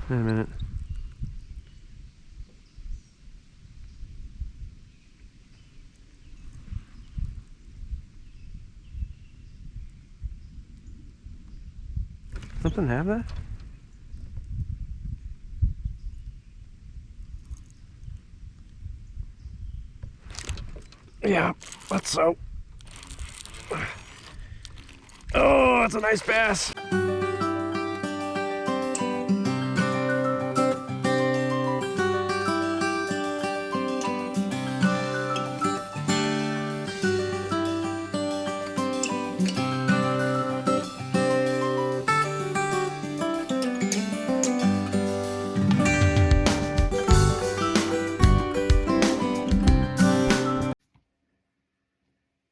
Wait a minute. Something have that? Yeah, let's so. Oh, that's a nice bass.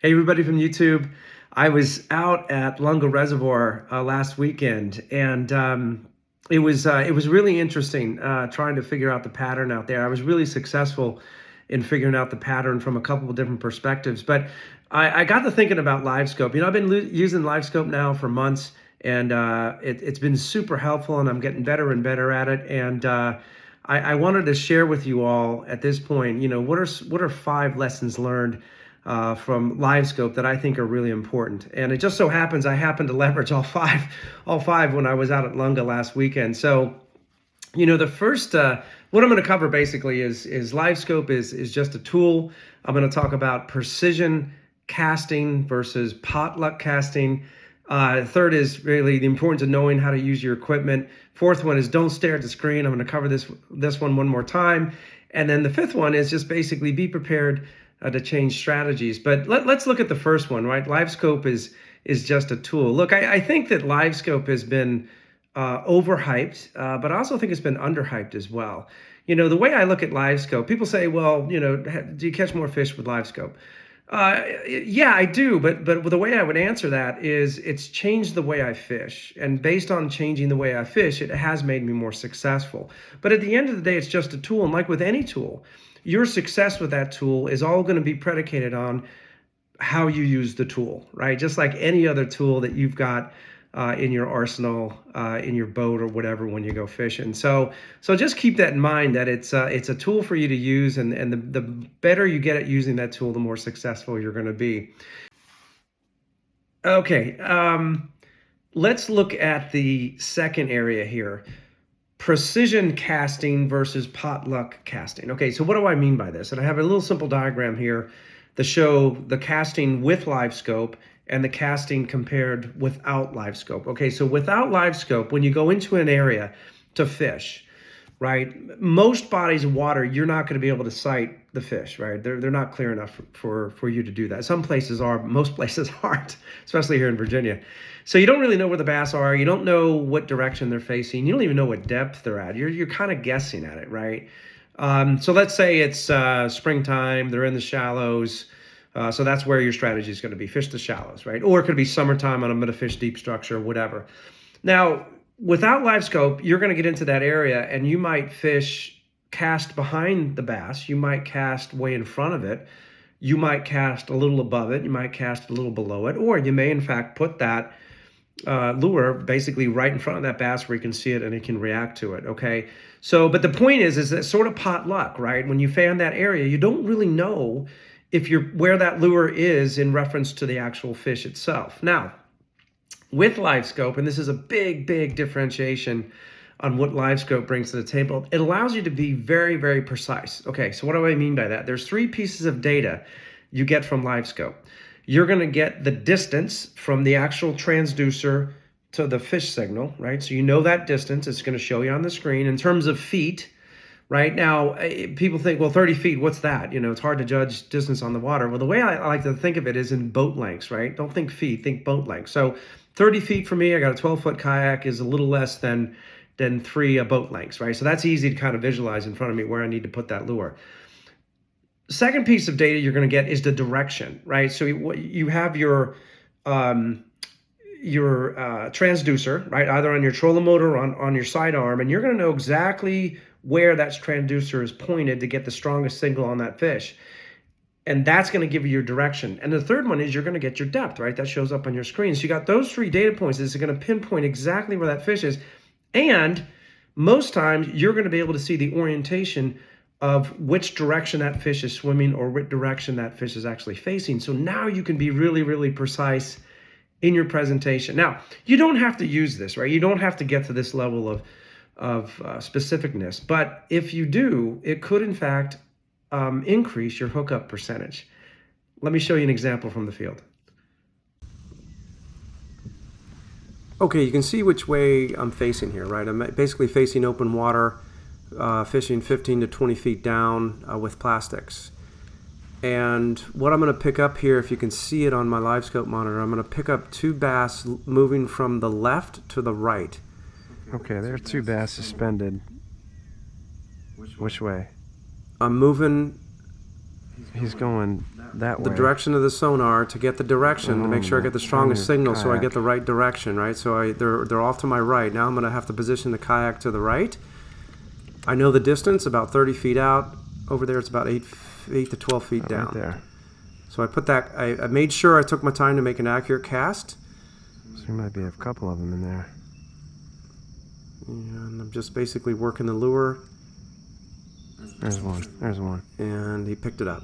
Hey, everybody from YouTube. I was out at Lunga Reservoir last weekend, and it was really interesting trying to figure out the pattern out there. I was really successful in figuring out the pattern from a couple of different perspectives. But I got to thinking about Livescope. I've been using Livescope now for months, and it's been super helpful, and I'm getting better and better at it. And I wanted to share with you all at this point, what are 5 lessons learned from Livescope that I think are really important. And it just so happens I happened to leverage all five when I was out at Lunga last weekend. So, the first, what I'm going to cover basically is Livescope is just a tool. I'm going to talk about precision casting versus potluck casting. Third is really the importance of knowing how to use your equipment. Fourth one is don't stare at the screen. I'm going to cover this one more time. And then the fifth one is just basically be prepared to change strategies. But let's look at the first one, right? Livescope is just a tool. Look, I think that Livescope has been overhyped, but I also think it's been underhyped as well. The way I look at Livescope, people say, well, do you catch more fish with Livescope? Yeah, I do, but the way I would answer that is it's changed the way I fish, and based on changing the way I fish, it has made me more successful. But at the end of the day, it's just a tool, and like with any tool, your success with that tool is all going to be predicated on how you use the tool, right? Just like any other tool that you've got in your arsenal, in your boat or whatever when you go fishing. So just keep that in mind, that it's a tool for you to use, and the better you get at using that tool, the more successful you're going to be. Okay, let's look at the second area here. Precision casting versus potluck casting. Okay, so what do I mean by this? And I have a little simple diagram here to show the casting with Livescope and the casting compared without Livescope. Okay, so without Livescope, when you go into an area to fish, right, most bodies of water, you're not going to be able to sight the fish, right? They're not clear enough for you to do that. Some places are, most places aren't, especially here in Virginia. So you don't really know where the bass are. You don't know what direction they're facing. You don't even know what depth they're at. You're kind of guessing at it, right? So let's say it's springtime, they're in the shallows. So that's where your strategy is going to be, fish the shallows, right? Or it could be summertime and I'm going to fish deep structure, whatever. Now, without Livescope, you're going to get into that area and you might cast behind the bass. You might cast way in front of it. You might cast a little above it. You might cast a little below it. Or you may, in fact, put that lure basically right in front of that bass where you can see it and it can react to it, okay? So, but the point is that sort of potluck, right? When you fan that area, you don't really know where that lure is in reference to the actual fish itself. Now, with Livescope, and this is a big differentiation on what Livescope brings to the table, it allows you to be very, very precise. Okay, so what do I mean by that? There's 3 pieces of data you get from Livescope. You're going to get the distance from the actual transducer to the fish signal, right? So you know that distance. It's going to show you on the screen. In terms of feet, right? Now, people think, well, 30 feet, what's that? It's hard to judge distance on the water. Well, the way I like to think of it is in boat lengths, right? Don't think feet, think boat length. So 30 feet for me, I got a 12-foot kayak, is a little less than 3 boat lengths, right? So that's easy to kind of visualize in front of me where I need to put that lure. Second piece of data you're going to get is the direction, right? So you have your transducer, right, either on your trolling motor or on your sidearm, and you're going to know exactly where that transducer is pointed to get the strongest signal on that fish. And that's going to give you your direction. And the third one is you're going to get your depth, right? That shows up on your screen. So you got those 3 data points. This is going to pinpoint exactly where that fish is. And most times you're going to be able to see the orientation of which direction that fish is swimming or what direction that fish is actually facing. So now you can be really, really precise in your presentation. Now, you don't have to use this, right? You don't have to get to this level of specificness, but if you do, it could in fact increase your hookup percentage. Let me show you an example from the field. Okay, you can see which way I'm facing here, right? I'm basically facing open water, fishing 15 to 20 feet down with plastics. And what I'm going to pick up here, if you can see it on my Livescope monitor, I'm going to pick up two bass moving from the left to the right. Okay, there are two bass suspended. Which way? I'm moving He's going that way. the direction of the sonar to get the direction to make sure I get the strongest signal so I get the right direction, right? So they're off to my right. Now I'm going to have to position the kayak to the right. I know the distance, about 30 feet out. Over there it's about 8 to 12 feet down. Right there. So I put that, I made sure I took my time to make an accurate cast. So there might be a couple of them in there. And I'm just basically working the lure. There's one. There's one. And he picked it up.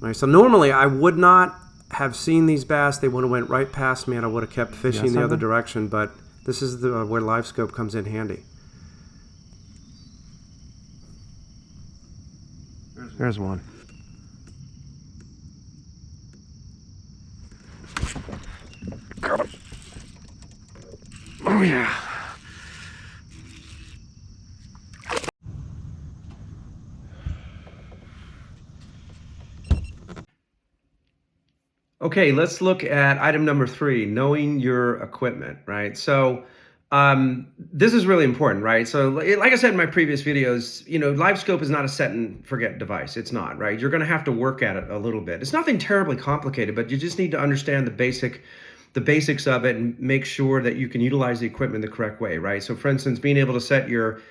All right, so normally I would not have seen these bass. They would have went right past me and I would have kept fishing the other direction, but this is where Livescope comes in handy. There's one. Got him. Oh yeah. Okay, let's look at item number 3, knowing your equipment, right? So this is really important, right? So like I said in my previous videos, Livescope is not a set and forget device. It's not, right? You're going to have to work at it a little bit. It's nothing terribly complicated, but you just need to understand the basics of it and make sure that you can utilize the equipment the correct way, right? So for instance, being able to set your,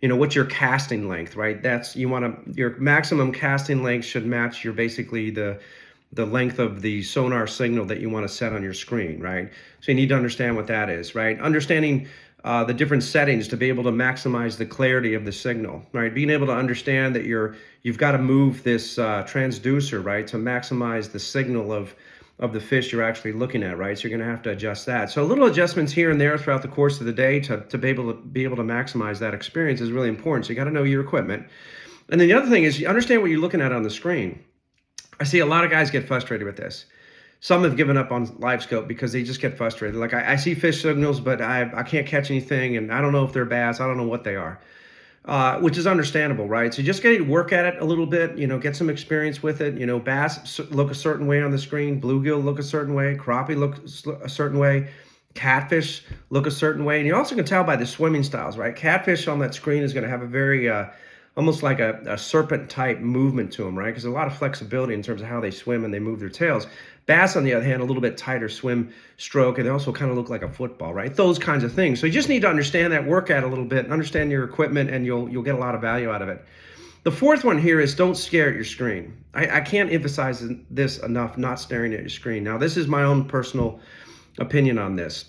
what's your casting length, right? Your maximum casting length should match your basically the length of the sonar signal that you want to set on your screen, right? So you need to understand what that is, right? Understanding the different settings to be able to maximize the clarity of the signal, right? Being able to understand that you've got to move this transducer, right, to maximize the signal of the fish you're actually looking at, right? So you're going to have to adjust that. So little adjustments here and there throughout the course of the day to be able to maximize that experience is really important. So you got to know your equipment. And then the other thing is you understand what you're looking at on the screen. I see a lot of guys get frustrated with this. Some have given up on Livescope because they just get frustrated. Like I see fish signals, but I can't catch anything, and I don't know if they're bass. I don't know what they are, which is understandable, right? So just get to work at it a little bit, get some experience with it. Bass look a certain way on the screen, bluegill look a certain way, crappie look a certain way, catfish look a certain way. And you also can tell by the swimming styles, right? Catfish on that screen is going to have a very almost like a serpent type movement to them, right? Because there's a lot of flexibility in terms of how they swim and they move their tails. Bass, on the other hand, a little bit tighter swim stroke, and they also kind of look like a football, right? Those kinds of things. So you just need to understand that, work at it a little bit, understand your equipment, and you'll get a lot of value out of it. The fourth one here is don't stare at your screen. I can't emphasize this enough, not staring at your screen. Now, this is my own personal opinion on this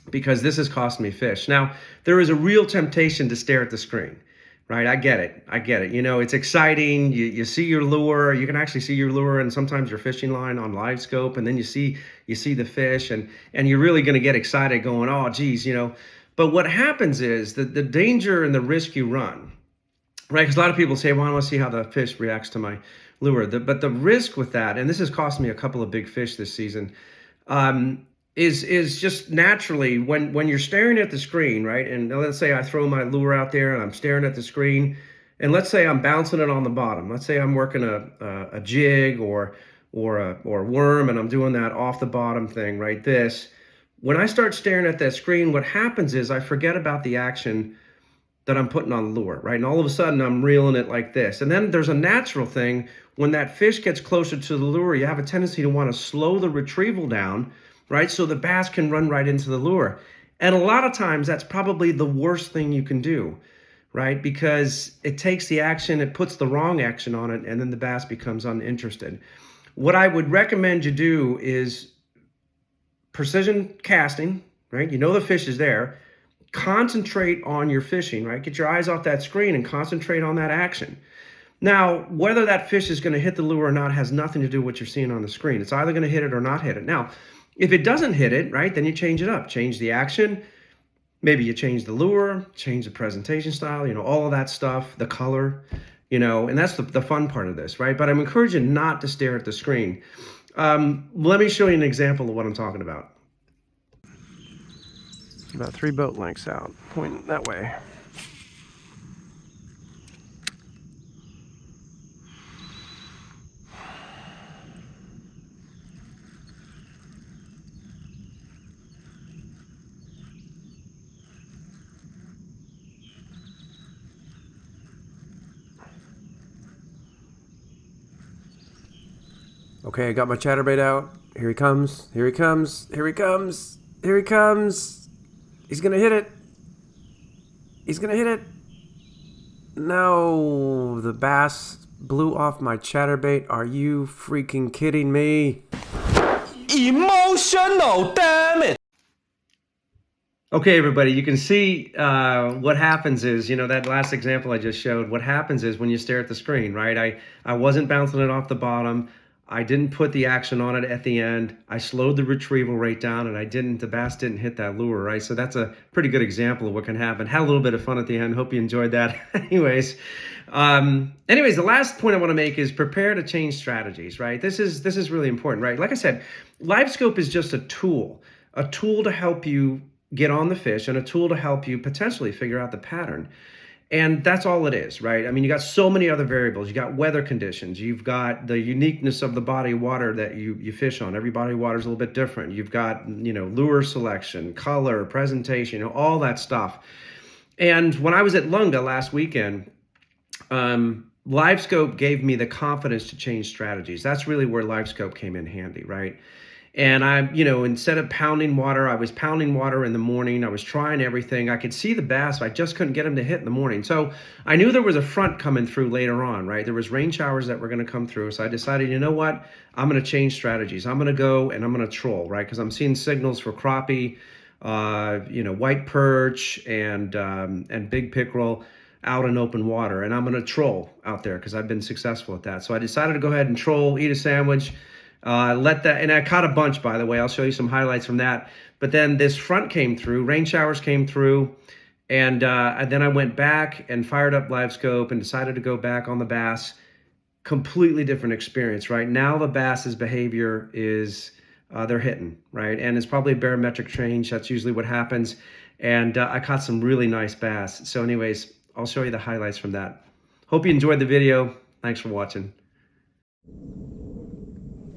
because this has cost me fish. Now, there is a real temptation to stare at the screen. Right, I get it. It's exciting. You see your lure. You can actually see your lure and sometimes your fishing line on Livescope, and then you see the fish, and you're really going to get excited, going, oh, geez, But what happens is that the danger and the risk you run, right? Because a lot of people say, well, I want to see how the fish reacts to my lure. But the risk with that, and this has cost me a couple of big fish this season, is just naturally when you're staring at the screen, right? And let's say I throw my lure out there and I'm staring at the screen, and let's say I'm bouncing it on the bottom. Let's say I'm working a jig or a worm, and I'm doing that off the bottom thing, right? When I start staring at that screen, what happens is I forget about the action that I'm putting on the lure, right? And all of a sudden I'm reeling it like this. And then there's a natural thing when that fish gets closer to the lure, you have a tendency to want to slow the retrieval down, right? So the bass can run right into the lure. And a lot of times that's probably the worst thing you can do, right? Because it takes the action, it puts the wrong action on it, and then the bass becomes uninterested. What I would recommend you do is precision casting, right? The fish is there. concentrate on your fishing, right? Get your eyes off that screen and concentrate on that action. Now, whether that fish is going to hit the lure or not has nothing to do with what you're seeing on the screen. It's either going to hit it or not hit it. Now, if it doesn't hit it, right, then you change it up. Change the action. Maybe you change the lure, change the presentation style, all of that stuff, the color, and that's the fun part of this, right? But I'm encouraging not to stare at the screen. Let me show you an example of what I'm talking about. About 3 boat lengths out, pointing that way. Okay, I got my chatterbait out. Here he comes. Here he comes. Here he comes. Here he comes. He's gonna hit it. He's gonna hit it. No, the bass blew off my chatterbait. Are you freaking kidding me? Emotional, damn it! Okay, everybody, you can see what happens is, that last example I just showed, what happens is when you stare at the screen, right? I wasn't bouncing it off the bottom. I didn't put the action on it at the end. I slowed the retrieval rate down, and the bass didn't hit that lure, right? So that's a pretty good example of what can happen. Had a little bit of fun at the end. Hope you enjoyed that. Anyways, the last point I want to make is prepare to change strategies, right? This is really important, right? Like I said, Livescope is just a tool to help you get on the fish and a tool to help you potentially figure out the pattern. And that's all it is, right? I mean, you got so many other variables. You got weather conditions. You've got the uniqueness of the body of water that you fish on. Every body of water is a little bit different. You've got, lure selection, color, presentation, all that stuff. And when I was at Lunga last weekend, Livescope gave me the confidence to change strategies. That's really where Livescope came in handy, right? And instead of pounding water, I was pounding water in the morning. I was trying everything. I could see the bass. I just couldn't get them to hit in the morning. So I knew there was a front coming through later on, right? There was rain showers that were going to come through. So I decided, you know what? I'm going to change strategies. I'm going to go and I'm going to troll, right? Because I'm seeing signals for crappie, white perch and big pickerel out in open water. And I'm going to troll out there because I've been successful at that. So I decided to go ahead and troll, eat a sandwich. And I caught a bunch, by the way. I'll show you some highlights from that. But then this front came through, rain showers came through, and then I went back and fired up Livescope and decided to go back on the bass. Completely different experience, right? Now the bass's behavior is they're hitting, right? And it's probably a barometric change. That's usually what happens. And I caught some really nice bass. So anyways, I'll show you the highlights from that. Hope you enjoyed the video. Thanks for watching.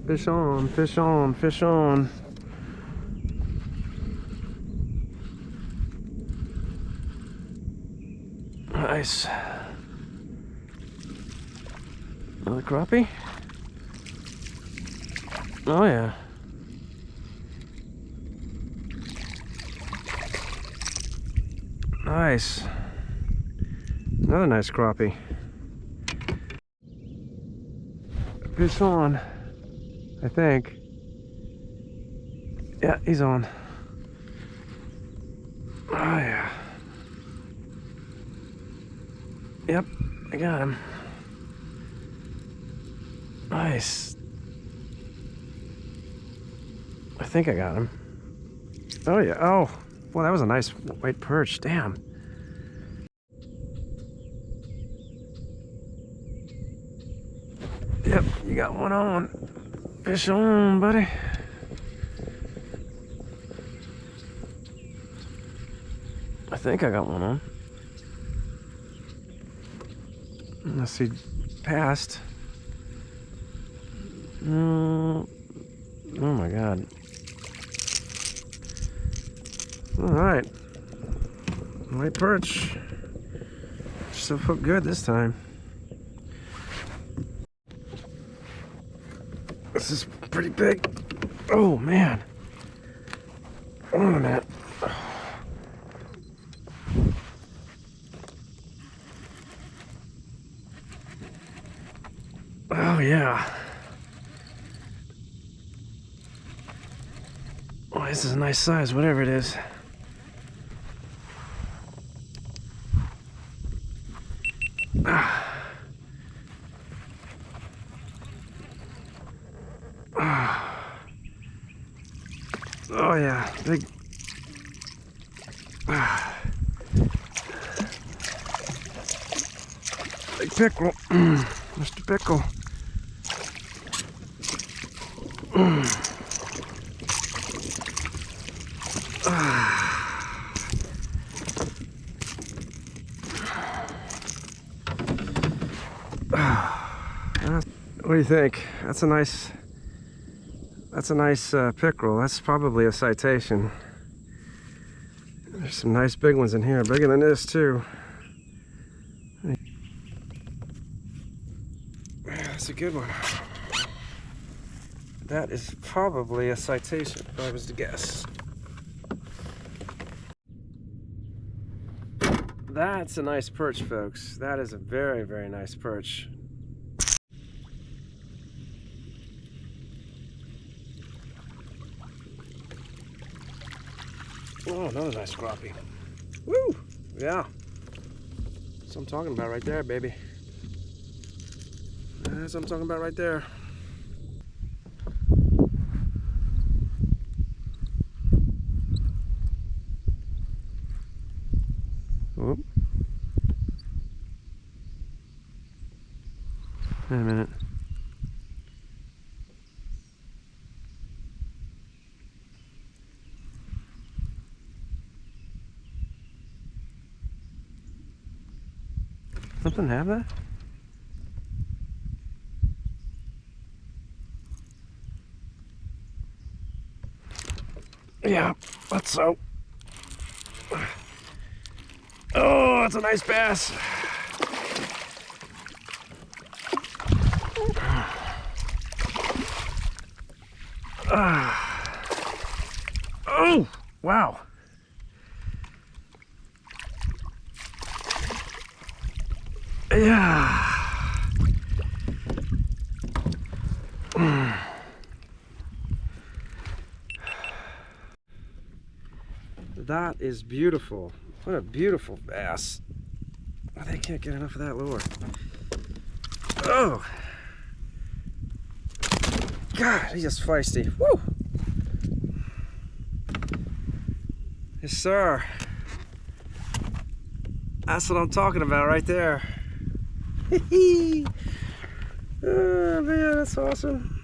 Fish on, fish on, fish on. Nice. Another crappie? Oh yeah. Nice. Another nice crappie. Fish on. I think. Yeah, he's on. Oh yeah. Yep, I got him. Nice. I think I got him. Oh yeah. Oh, well, that was a nice white perch. Damn. Yep, you got one on. Fish on, buddy. I think I got one on. Unless he passed. Oh my God. All right. White perch. Still hooked good this time. This is pretty big. Oh man. Hold on a minute. Oh yeah. Oh, this is a nice size, whatever it is. Oh yeah, big. Big pickerel. Mr. Pickle. What do you think? That's a nice pickerel. That's probably a citation. There's some nice big ones in here, bigger than this too. That's a good one. That is probably a citation, if I was to guess. That's a nice perch, folks. That is a very, very nice perch. Oh, another nice crappie. Woo! Yeah. That's what I'm talking about right there, baby. That's what I'm talking about right there. Oh. Wait a minute. Something have that? Yeah, that's so. Oh, that's a nice bass. Oh, wow. Yeah. That is beautiful. What a beautiful bass. They can't get enough of that lure. Oh. God, he's just feisty. Woo. Yes, sir. That's what I'm talking about right there. Oh man, that's awesome.